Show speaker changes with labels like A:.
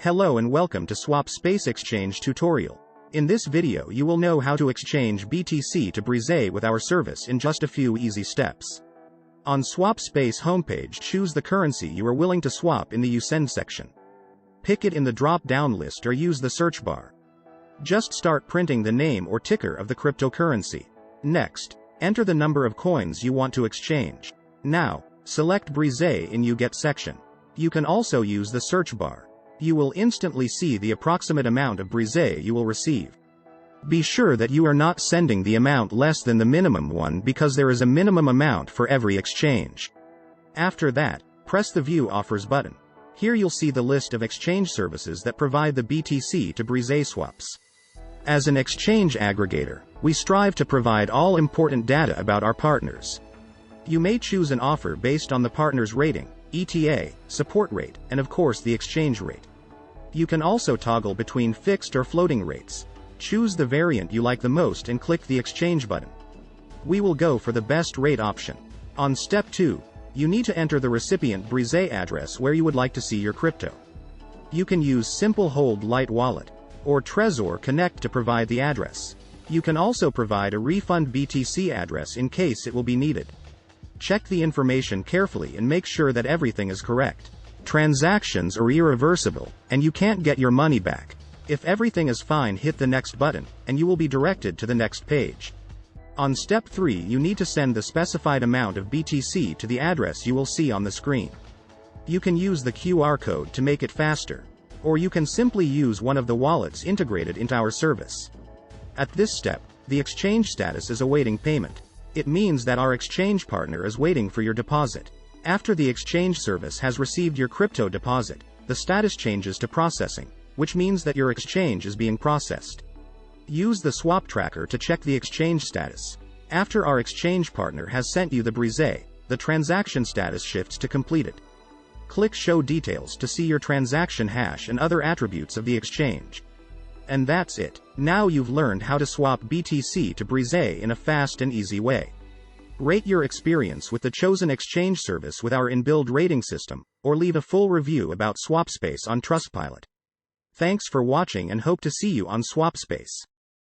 A: Hello and welcome to SwapSpace Exchange tutorial. In this video you will know how to exchange BTC to BRISE with our service in just a few easy steps. On SwapSpace homepage, choose the currency you are willing to swap in the You Send section. Pick it in the drop-down list or use the search bar. Just start printing the name or ticker of the cryptocurrency. Next, enter the number of coins you want to exchange. Now, select BRISE in You Get section. You can also use the search bar. You will instantly see the approximate amount of BRISE you will receive. Be sure that you are not sending the amount less than the minimum one because there is a minimum amount for every exchange. After that, press the View Offers button. Here you'll see the list of exchange services that provide the BTC to BRISE swaps. As an exchange aggregator, we strive to provide all important data about our partners. You may choose an offer based on the partner's rating, ETA, support rate, and of course the exchange rate. You can also toggle between fixed or floating rates. Choose the variant you like the most and click the exchange button. We will go for the best rate option. On step 2, you need to enter the recipient BRISE address where you would like to see your crypto. You can use Simple Hold Light Wallet or Trezor Connect to provide the address. You can also provide a refund BTC address in case it will be needed. Check the information carefully and make sure that everything is correct. Transactions are irreversible, and you can't get your money back. If everything is fine, hit the next button, and you will be directed to the next page. On step 3, you need to send the specified amount of BTC to the address you will see on the screen. You can use the QR code to make it faster, or you can simply use one of the wallets integrated into our service. At this step, the exchange status is awaiting payment. It means that our exchange partner is waiting for your deposit. After the exchange service has received your crypto deposit, the status changes to processing, which means that your exchange is being processed. Use the swap tracker to check the exchange status. After our exchange partner has sent you the BRISE, the transaction status shifts to completed. Click Show Details to see your transaction hash and other attributes of the exchange. And that's it. Now you've learned how to swap BTC to BRISE in a fast and easy way. Rate your experience with the chosen exchange service with our inbuilt rating system, or leave a full review about SwapSpace on Trustpilot. Thanks for watching and hope to see you on SwapSpace.